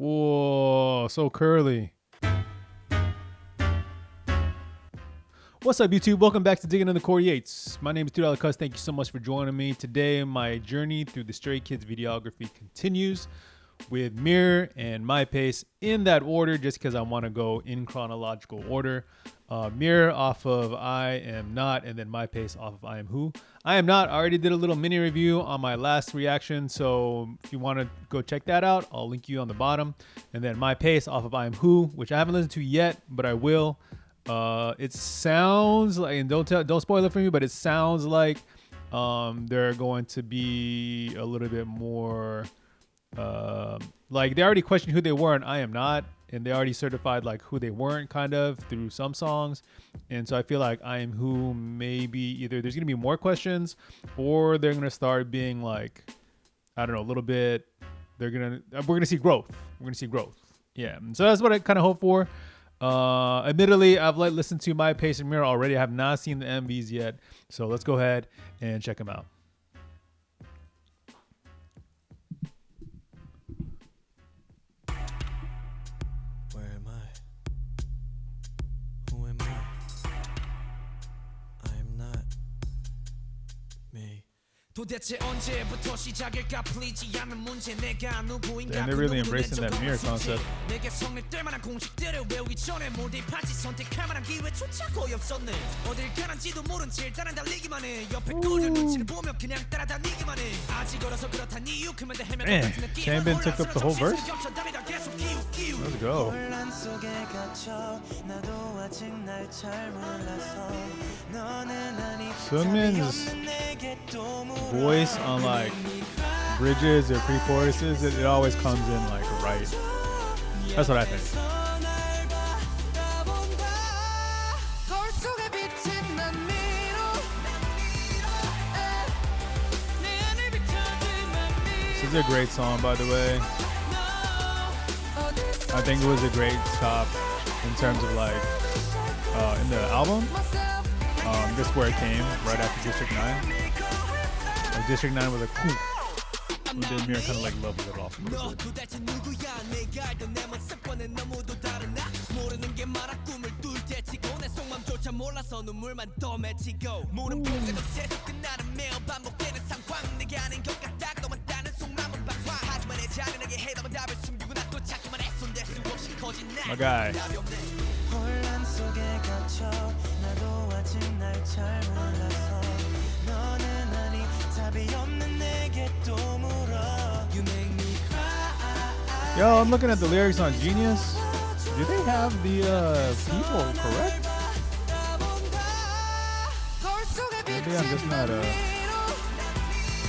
Whoa, so curly. What's up, YouTube? Welcome back to Digging in the Corey Yates. My name is $2 Cuss. Thank you so much for joining me. Today, my journey through the Stray Kids videography continues with Mirror and My Pace in that order, just because I want to go in chronological order. Mirror off of I Am Not, and then My Pace off of I Am Who. I Am Not, I already did a little mini review on my last reaction, so if you want to go check that out, I'll link you on the bottom. And then My Pace off of I Am Who, which I haven't listened to yet, but I will. It sounds like, and don't spoil it for me, but it sounds like they're going to be a little bit more like they already questioned who they were and I Am Not, and they already certified like who they weren't kind of through some songs. And so I feel like I Am Who, maybe either there's gonna be more questions or they're gonna start being like, I don't know, a little bit, we're gonna see growth. Yeah, and so that's what I kind of hope for. Admittedly, I've listened to My Pace and Mirror already. I have not seen the MVs yet, so let's go ahead and check them out. Where am I? Who am I? I am not me. 도대체 언제부터 시작일까 풀리지 않는 문제 내가 누구인가 they're really embracing that mirror concept. 내게 성립될 만한 공식들을 외우기 전에 몰입하지 선택할 만한 기회조차 거의 없었네 어딜 가는지도 모른 채 일단은 달리기만 해 옆에 꼴을 눈치를 보며 그냥 따라다니기만 해 아직 어려서 그렇단 이유 그만대 헤매 같은 느낌은 Changbin took up the whole verse. Let's go. 혼란 속에 갇혀 나도 아직 날 잘 몰라서 너는 아니 Seungmin's voice on like bridges or pre-choruses, it always comes in like right. That's what I think. This is a great song, by the way. I think it was a great stop in terms of like in the album. This is where it came right after District 9. Like District 9 was like, cool. And then Mirror kind of like leveled it off. My guy. Yo, I'm looking at the lyrics on Genius. Do they have the people correct? Maybe I'm just not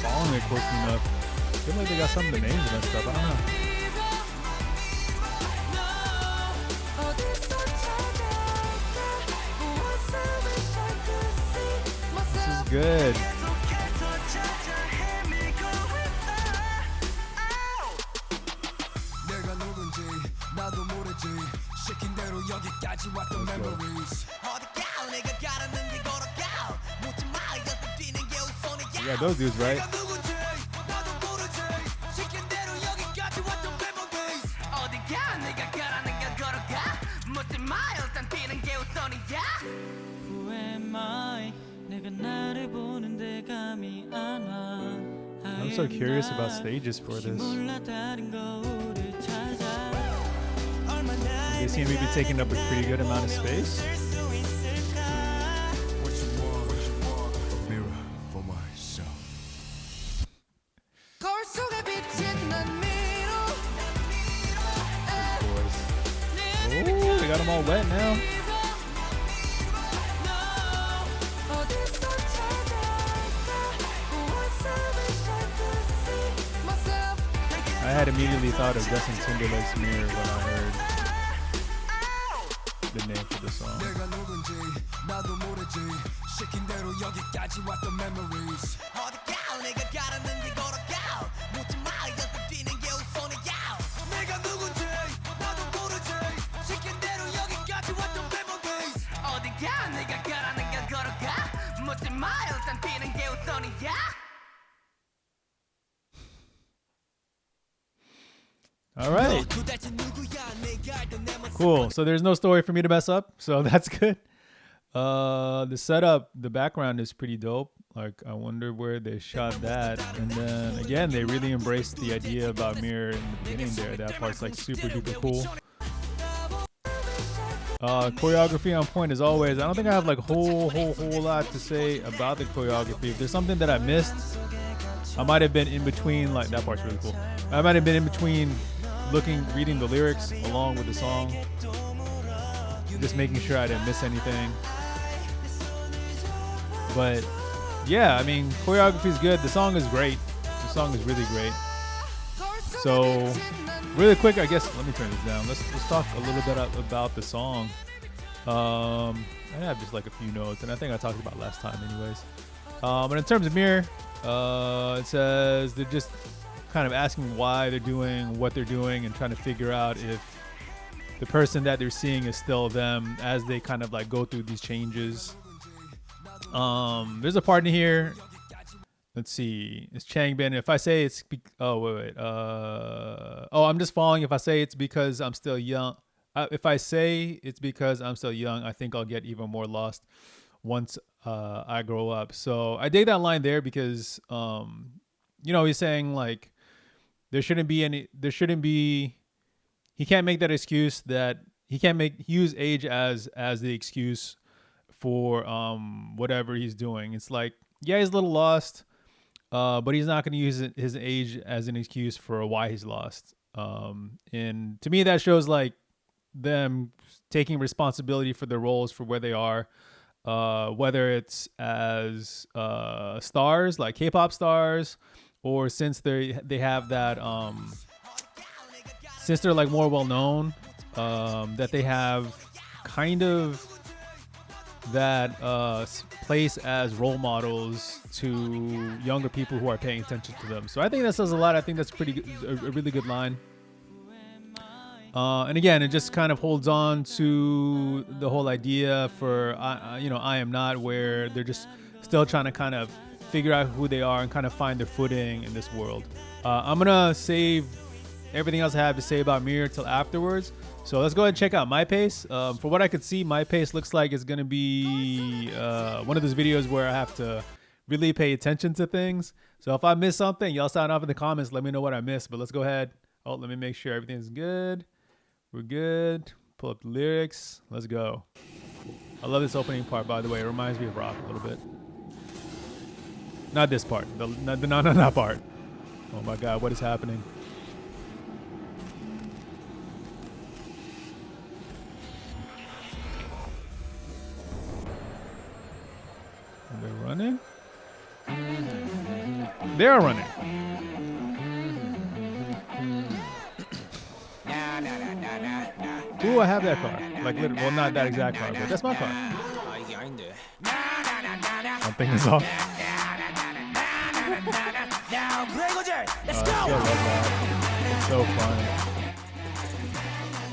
following it closely enough. I feel like they got some of the names messed up. I don't know. This is good. Yeah, those dudes, right? I'm so curious about stages for this. They seem to be taking up a pretty good amount of space. Oh, they got them all wet now. I had immediately thought of Justin Timberlake's Mirror when I heard the name for the song. All right. Cool. So there's no story for me to mess up. So that's good. The setup, the background is pretty dope. Like, I wonder where they shot that. And then again, they really embraced the idea about mirror in the beginning there. That part's like super duper cool. Choreography on point as always. I don't think I have like whole lot to say about the choreography. If there's something that I missed, I might have been in between. Like, that part's really cool. I might have been in between reading the lyrics along with the song, just making sure I didn't miss anything. But yeah, I mean, choreography is good. The song is great. The song is really great. So really quick, I guess, let me turn this down. Let's talk a little bit about the song. I have just like a few notes, and I think I talked about last time anyways. But in terms of Mirror, it says they're just kind of asking why they're doing what they're doing and trying to figure out if the person that they're seeing is still them as they kind of like go through these changes. There's a part in here. Let's see. It's Changbin. If I say it's I'm just falling. If I say it's because I'm still young. If I say it's because I'm still young, I think I'll get even more lost once I grow up. So I dig that line there because he's saying like he can't make that excuse that he can't use age as the excuse for whatever he's doing. It's like, yeah, he's a little lost, but he's not going to use his age as an excuse for why he's lost. And to me, that shows like them taking responsibility for their roles, for where they are, whether it's as stars, like K-pop stars, or since they have that since they're like more well known, that they have kind of that place as role models to younger people who are paying attention to them. So I think that says a lot. I think that's pretty good, a really good line. And again, it just kind of holds on to the whole idea for I Am Not, where they're just still trying to kind of figure out who they are and kind of find their footing in this world. I'm gonna save everything else I have to say about Mirror till afterwards. So let's go ahead and check out My Pace. For what I could see, My Pace looks like it's going to be one of those videos where I have to really pay attention to things. So if I miss something, y'all sound off in the comments. Let me know what I missed. But let's go ahead. Oh, let me make sure everything's good. We're good. Pull up the lyrics. Let's go. I love this opening part, by the way. It reminds me of Rock a little bit. Not this part. Not that part. Oh my God, what is happening? Are they running? They are running. Ooh, I have that car. Like, well, not that exact car, but that's my car. Something is off. Let's go. I love that. It's so fun.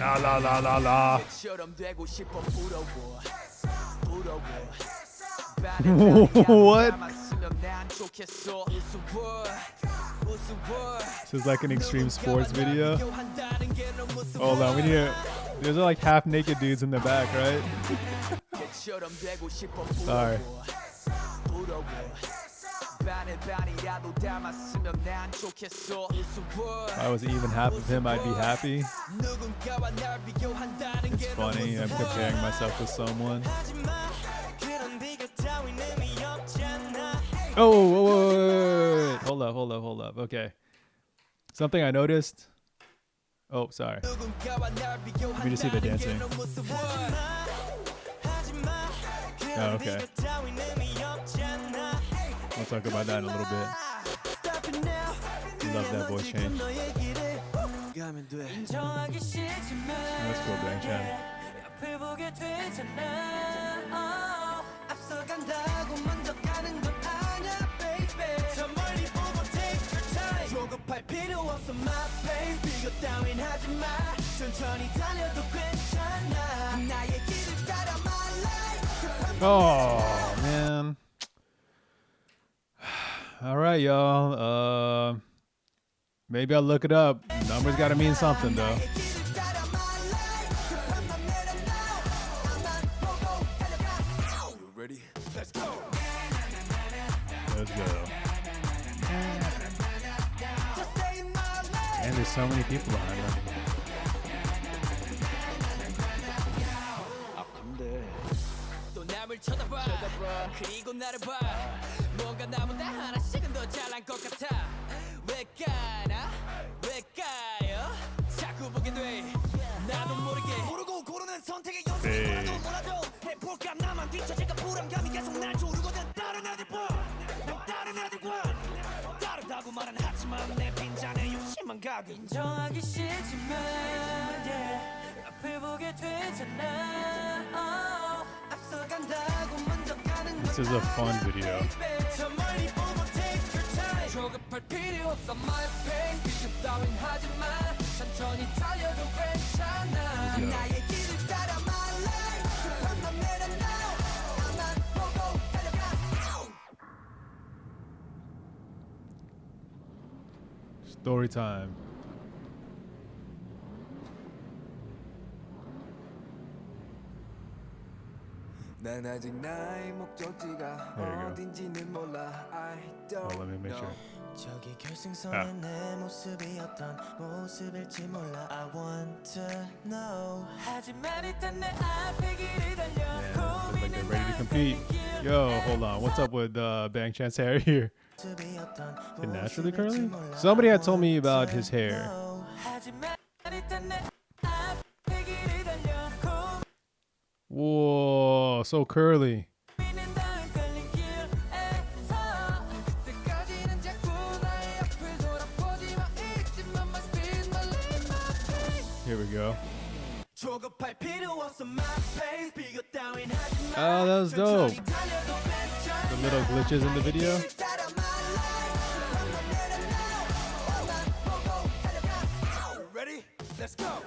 La la la la la. What? This is like an extreme sports video. Hold on, we need to. There's like half naked dudes in the back, right? Sorry. If I was even half of him, I'd be happy. It's funny. I'm comparing myself with someone. Oh, wait. Hold up. Okay. Something I noticed. Oh, sorry. Let me just see the dancing. Oh, okay. We'll talk about that in a little bit. Love that voice change. Let's go, Bang Chan. Oh, man. All right, y'all. Maybe I'll look it up. Numbers gotta mean something though. Ready? Let's go. Let's go. And there's so many people behind them. 또 남을 쳐다봐 그리고 나를 봐 뭔가 나보다 하나씩은 더 잘난 것 같아 왜 까나 왜 까요 자꾸 보게 돼 나도 모르게 모르고 고르는 선택의 연속이 뭐라도 몰라도 해볼까 나만 뒤처질까 불안감이 계속 날 조르거든 다른 애들과 난 다른 애들과 다르다고 말은 하지만 내 빈잔에 욕심만 가득 인정하기 싫지만 yeah, 앞을 보게 되잖아 앞서간다고 먼저 가는 This is a fun video. 저 멀리 보고 take your time 조급할 필요 없어 my pace 비교 따윈 하지마 천천히 달려도 괜찮아 나의 길을 따라 my life 급한 맘 내려놔 나만 보고 달려가 Story time. 난 아직 나의 목적지가 어딘지는 몰라 I don't let me make sure. 저기 결승선에 내 모습이었던 모습일지 몰라 I want to know 하지만 일단 내 앞에 길을 달려 Yeah, looks like they're ready to compete. Yo, hold on. What's up with Bang Chan's hair here? Is it naturally curly? Somebody had told me about his hair. Whoa, so curly. Here we go. Oh, that was dope. The little glitches in the video. Ready? Let's go.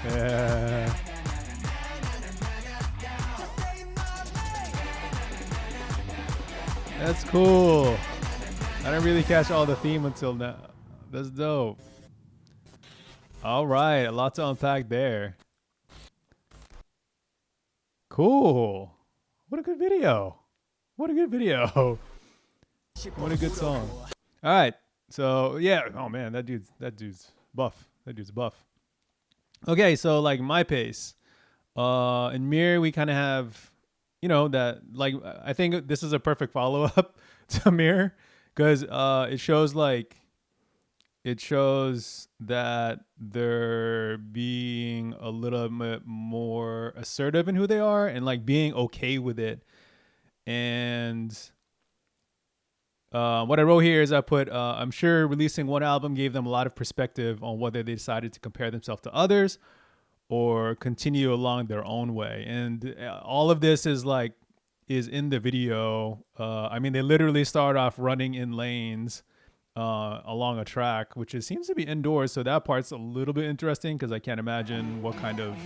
Yeah. That's cool. I didn't really catch all the theme until now. That's dope. All right, a lot to unpack there. Cool. What a good video. What a good video. What a good song. All right. So, yeah, oh man, that dude's buff. That dude's buff. Okay, so like my pace. In Mirror we kind of have, you know, that like I think this is a perfect follow-up to Mirror because it shows that they're being a little bit more assertive in who they are and like being okay with it. And what I wrote here is I put, I'm sure releasing one album gave them a lot of perspective on whether they decided to compare themselves to others or continue along their own way. And all of this is in the video. I mean, they literally start off running in lanes along a track, which seems to be indoors. So that part's a little bit interesting because I can't imagine what kind of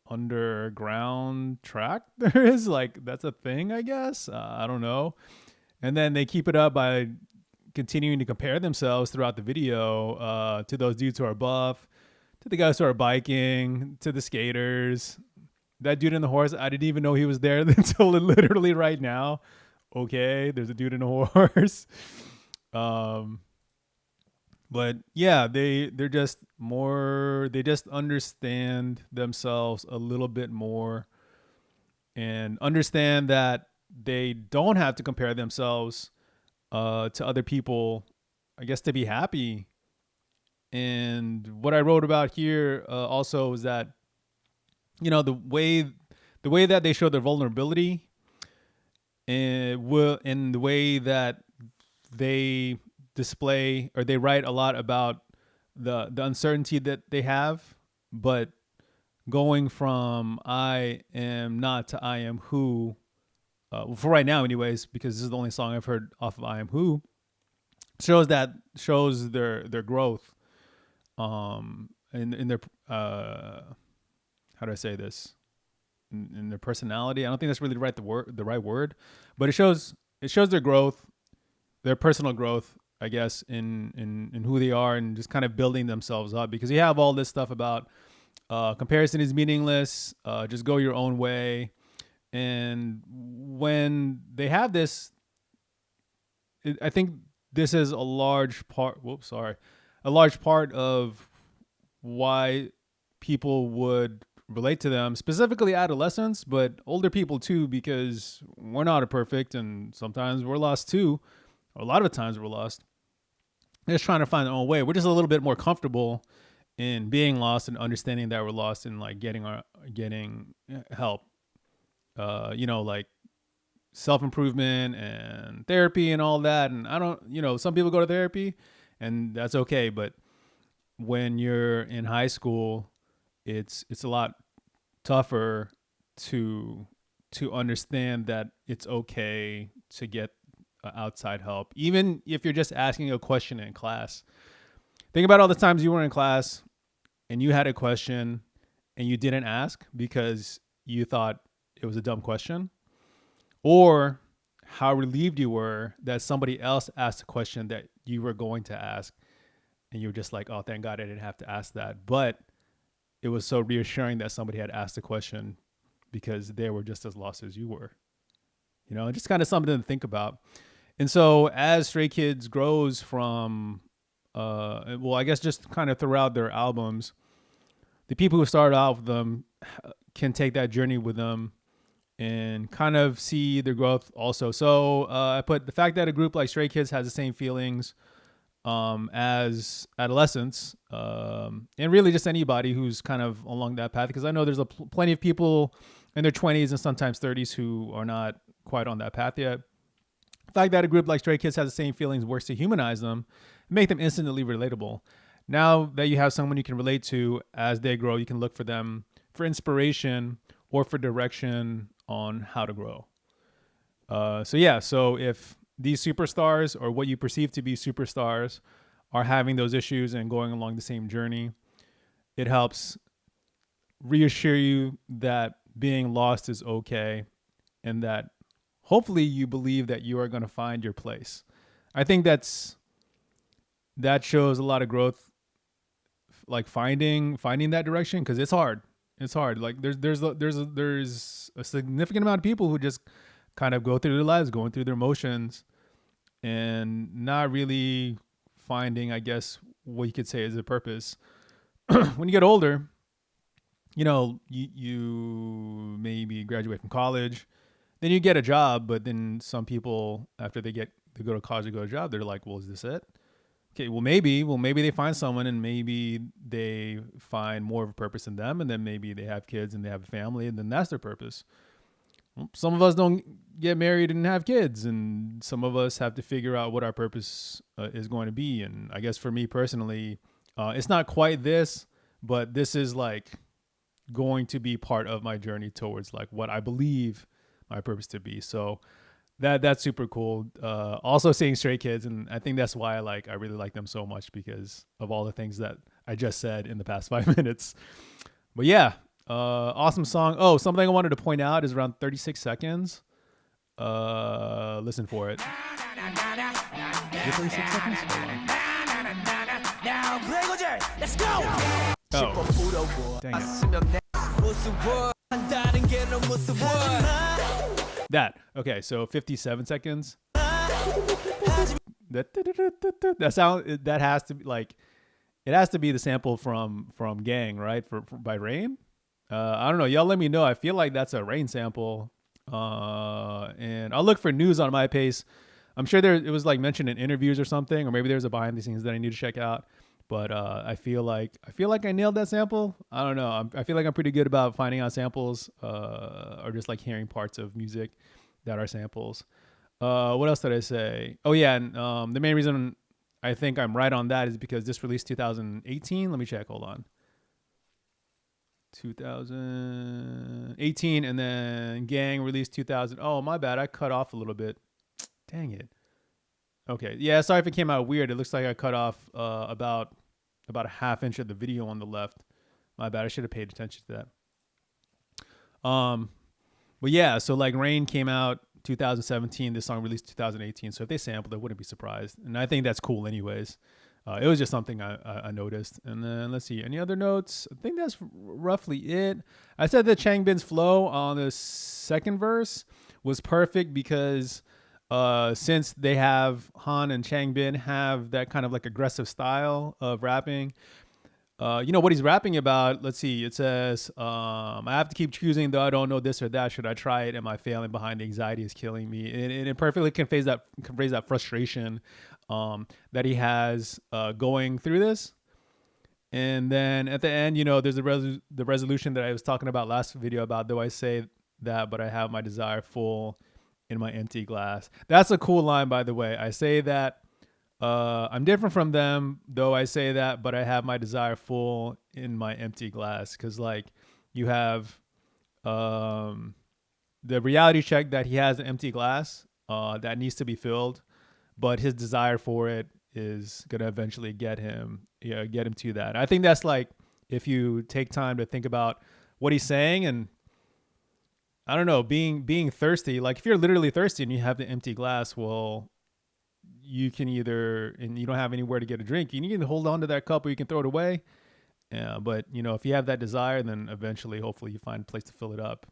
underground track there is. Like, that's a thing, I guess. I don't know. And then they keep it up by continuing to compare themselves throughout the video to those dudes who are buff, to the guys who are biking, to the skaters. That dude in the horse, I didn't even know he was there until literally right now. Okay, there's a dude in a horse. But yeah, they just understand themselves a little bit more and understand that they don't have to compare themselves to other people, I guess, to be happy. And what I wrote about here also is that, you know, the way that they show their vulnerability and the way that they display or they write a lot about the uncertainty that they have, but going from I am not to I am who, for right now anyways, because this is the only song I've heard off of I Am Who, shows their growth in their how do I say this, in their personality. I don't think that's really the right word, but it shows their growth, their personal growth I guess, in who they are and just kind of building themselves up, because you have all this stuff about comparison is meaningless. Just go your own way. And when they have this, I think this is a large part. Whoops, sorry, a large part of why people would relate to them, specifically adolescents, but older people too, because we're not perfect and sometimes we're lost too. A lot of the times we're lost. They're just trying to find their own way. We're just a little bit more comfortable in being lost and understanding that we're lost and like getting help. Like self improvement and therapy and all that. And I don't, some people go to therapy, and that's okay. But when you're in high school, it's a lot tougher to understand that it's okay to get outside help, even if you're just asking a question in class. Think about all the times you were in class and you had a question and you didn't ask because you thought it was a dumb question, or how relieved you were that somebody else asked a question that you were going to ask, and you were just like, oh, thank God I didn't have to ask that. But it was so reassuring that somebody had asked a question because they were just as lost as you were. Just kind of something to think about. And so as Stray Kids grows from, I guess just kind of throughout their albums, the people who started out with them can take that journey with them and kind of see their growth also. So I put the fact that a group like Stray Kids has the same feelings as adolescents, and really just anybody who's kind of along that path, because I know there's plenty of people in their 20s and sometimes 30s who are not quite on that path yet. The fact that a group like Stray Kids has the same feelings works to humanize them and make them instantly relatable. Now that you have someone you can relate to as they grow, you can look for them for inspiration or for direction on how to grow. So if these superstars, or what you perceive to be superstars, are having those issues and going along the same journey, it helps reassure you that being lost is okay, and that hopefully you believe that you are going to find your place. I think that shows a lot of growth, like finding that direction, because it's hard. It's hard. Like there's a significant amount of people who just kind of go through their lives, going through their motions, and not really finding, I guess, what you could say is a purpose. When you get older, you maybe graduate from college, then you get a job, but then some people, after they go to college to go to a job, they're like, well, is this it? Okay, well maybe they find someone, and maybe they find more of a purpose in them, and then maybe they have kids and they have a family, and then that's their purpose. Some of us don't get married and have kids, and some of us have to figure out what our purpose is going to be. And I guess for me personally, it's not quite this, but this is like going to be part of my journey towards like what I believe my purpose to be. So that's super cool. Also seeing Stray Kids, and I think that's why I really like them so much, because of all the things that I just said in the past 5 minutes. But yeah, awesome song. Oh, something I wanted to point out is around 36 seconds. Listen for it. Is it 36 seconds? Hold on. Let's go. Oh, dang it. That. Okay, so 57 seconds. That sound, that has to be like, it has to be the sample from Gang, right? For by Rain. I don't know. Y'all let me know. I feel like that's a Rain sample. And I'll look for news on MyPace. I'm sure it was like mentioned in interviews or something, or maybe there's a behind the scenes that I need to check out. But I feel like I nailed that sample. I don't know. I feel like I'm pretty good about finding out samples, or just like hearing parts of music that are samples. What else did I say? Oh yeah, and the main reason I think I'm right on that is because this released 2018. Let me check. Hold on. 2018, and then Gang released 2000. Oh, my bad. I cut off a little bit. Dang it. Okay. Yeah, sorry if it came out weird. It looks like I cut off about a half inch of the video on the left. My bad. I should have paid attention to that. But yeah, so like Rain came out 2017. This song released 2018. So if they sampled, I wouldn't be surprised. And I think that's cool, anyways. It was just something I noticed. And then let's see, any other notes? I think that's roughly it. I said that Changbin's flow on the second verse was perfect because since they have Han and Changbin have that kind of like aggressive style of rapping, what he's rapping about, let's see, it says, I have to keep choosing, though I don't know this or that. Should I try it? Am I failing behind? The anxiety is killing me. And it perfectly conveys that frustration that he has going through this. And then at the end, there's the resolution that I was talking about last video about, though I say that, but I have my desire full in my empty glass. That's a cool line, by the way. I say that I'm different from them, though I say that, but I have my desire full in my empty glass. Because like you have the reality check that he has an empty glass that needs to be filled, but his desire for it is gonna eventually get him to that. I think that's like, if you take time to think about what he's saying, and I don't know, being thirsty. Like if you're literally thirsty and you have the empty glass, well, you can either, and you don't have anywhere to get a drink, you can either hold on to that cup or you can throw it away. Yeah, but if you have that desire, then eventually, hopefully, you find a place to fill it up.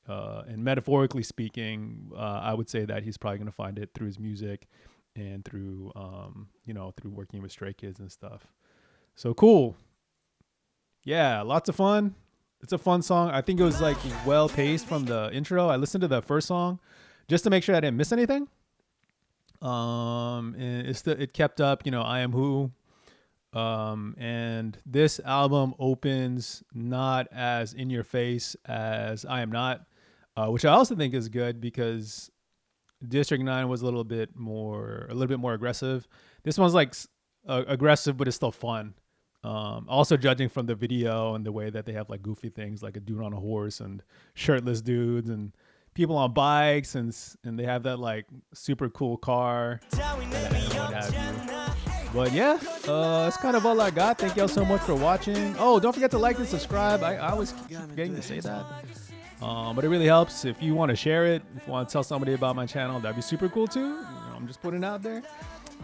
And metaphorically speaking, I would say that he's probably going to find it through his music and through, through working with Stray Kids and stuff. So cool. Yeah, lots of fun. It's a fun song. I think it was like well paced from the intro. I listened to the first song just to make sure I didn't miss anything. And it kept up, I Am Who. And this album opens not as in your face as I Am Not, which I also think is good because District 9 was a little bit more aggressive. This one's like aggressive, but it's still fun. Also judging from the video and the way that they have like goofy things, like a dude on a horse and shirtless dudes and people on bikes, and they have that like super cool car and what have you. But yeah, that's kind of all I got. Thank y'all so much for watching. Oh, don't forget to like and subscribe. I always keep forgetting to say that. But it really helps if you want to share it. If you want to tell somebody about my channel, that'd be super cool too. I'm just putting it out there.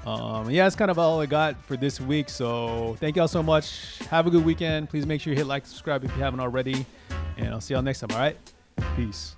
Yeah, that's kind of all I got for this week. So thank y'all so much. Have a good weekend. Please make sure you hit like, subscribe if you haven't already. And I'll see y'all next time. All right. Peace.